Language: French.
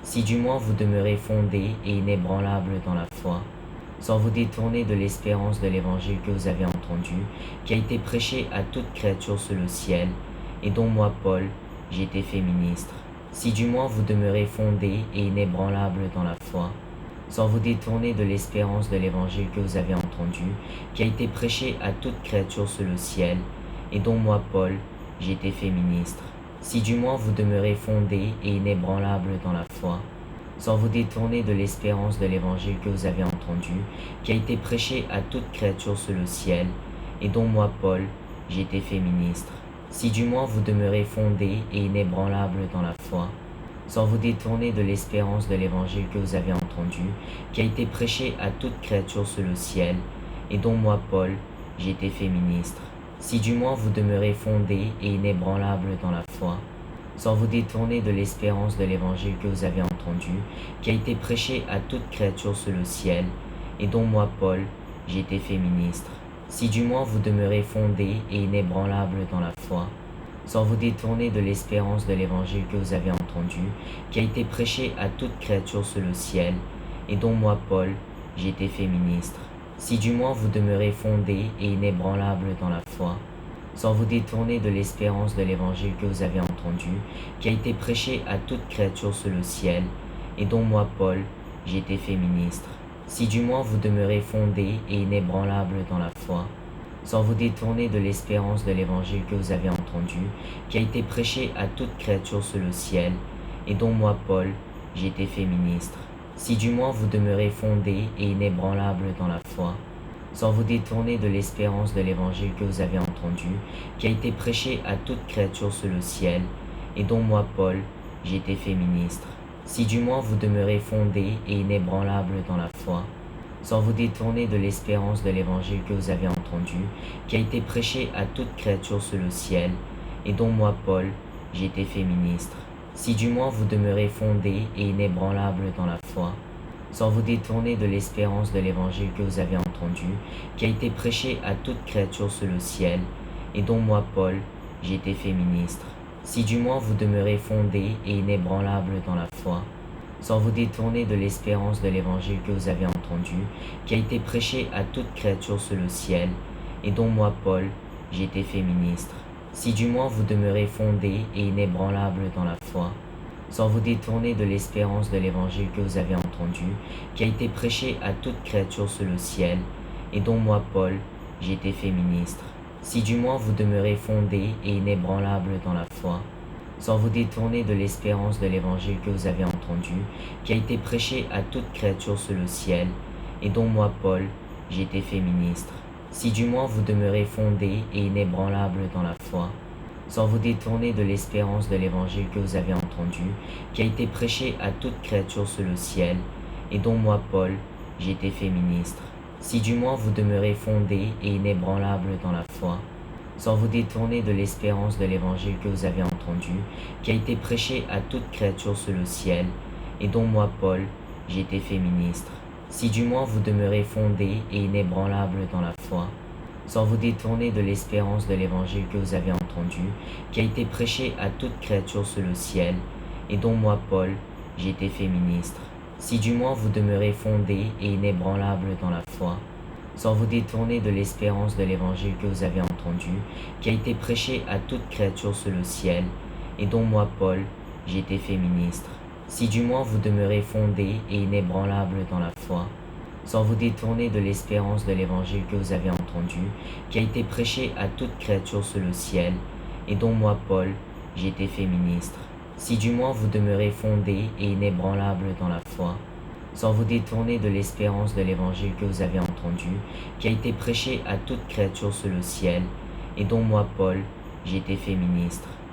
si du moins vous demeurez fondés et inébranlables dans la foi, sans vous détourner de l'espérance de l'évangile que vous avez entendu, qui a été prêché à toute créature sous le ciel, et dont moi, Paul, j'ai été fait ministre. Si du moins vous demeurez fondés et inébranlables dans la foi, sans vous détourner de l'espérance de l'évangile que vous avez entendu, qui a été prêché à toute créature sous le ciel, et dont moi, Paul, j'ai été fait ministre. Si du moins vous demeurez fondés et inébranlables dans la foi, sans vous détourner de l'espérance de l'évangile que vous avez entendu, qui a été prêché à toute créature sous le ciel, et dont moi, Paul, j'ai été fait ministre. Si du moins vous demeurez fondés et inébranlables dans la foi, sans vous détourner de l'espérance de l'évangile que vous avez entendu, qui a été prêché à toute créature sous le ciel, et dont moi, Paul, j'ai été fait ministre. Si du moins vous demeurez fondés et inébranlables dans la foi, sans vous détourner de l'espérance de l'évangile que vous avez entendu, qui a été prêché à toute créature sous le ciel, et dont moi, Paul, j'ai été fait ministre. Si du moins vous demeurez fondés et inébranlables dans la foi, sans vous détourner de l'espérance de l'évangile que vous avez entendu, qui a été prêché à toute créature sous le ciel, et dont moi, Paul, j'ai été fait ministre. Si du moins vous demeurez fondés et inébranlables dans la foi, sans vous détourner de l'espérance de l'évangile que vous avez entendu, qui a été prêché à toute créature sous le ciel, et dont moi, Paul, j'ai été fait ministre. Si du moins vous demeurez fondés et inébranlables dans la foi, sans vous détourner de l'espérance de l'évangile que vous avez entendu, qui a été prêché à toute créature sous le ciel, et dont moi, Paul, j'ai été fait ministre. Si du moins vous demeurez fondés et inébranlables dans la foi, sans vous détourner de l'espérance de l'évangile que vous avez entendu, qui a été prêché à toute créature sous le ciel, et dont moi, Paul, j'ai été fait ministre. Si du moins vous demeurez fondés et inébranlables dans la foi, sans vous détourner de l'espérance de l'évangile que vous avez entendu, qui a été prêché à toute créature sous le ciel, et dont moi, Paul, j'ai été fait ministre. Si du moins vous demeurez fondés et inébranlables dans la foi, sans vous détourner de l'espérance de l'évangile que vous avez entendu, qui a été prêché à toute créature sous le ciel, et dont moi, Paul, j'ai été fait ministre. Si du moins vous demeurez fondés et inébranlables dans la foi, sans vous détourner de l'espérance de l'évangile que vous avez entendu, qui a été prêché à toute créature sous le ciel, et dont moi, Paul, j'ai été fait ministre. Si du moins vous demeurez fondés et inébranlables dans la foi, sans vous détourner de l'espérance de l'évangile que vous avez entendu, qui a été prêché à toute créature sous le ciel, et dont moi, Paul, j'ai été fait ministre. Si du moins vous demeurez fondés et inébranlables dans la foi, sans vous détourner de l'espérance de l'évangile que vous avez entendu, qui a été prêché à toute créature sous le ciel, et dont moi, Paul, j'ai été fait ministre. Si du moins vous demeurez fondés et inébranlables dans la foi, sans vous détourner de l'espérance de l'évangile que vous avez entendu, qui a été prêché à toute créature sous le ciel, et dont moi, Paul, j'ai été fait ministre. Si du moins vous demeurez fondés et inébranlables dans la foi, sans vous détourner de l'espérance de l'évangile que vous avez entendu, qui a été prêché à toute créature sous le ciel, et dont moi, Paul, j'ai été fait ministre. Si du moins vous demeurez fondés et inébranlables dans la foi, sans vous détourner de l'espérance de l'évangile que vous avez entendu, qui a été prêché à toute créature sous le ciel, et dont moi, Paul, j'ai été fait ministre. Si du moins vous demeurez fondés et inébranlables dans la foi, sans vous détourner de l'espérance de l'évangile que vous avez entendu, qui a été prêché à toute créature sous le ciel, et dont moi, Paul, j'ai été fait ministre. Si du moins vous demeurez fondés et inébranlables dans la foi, sans vous détourner de l'espérance de l'évangile que vous avez entendu, qui a été prêché à toute créature sous le ciel, et dont moi, Paul, j'ai été fait ministre. Si du moins vous demeurez fondés et inébranlables dans la foi, sans vous détourner de l'espérance de l'évangile que vous avez entendu, qui a été prêché à toute créature sous le ciel, et dont moi, Paul, j'ai été fait ministre.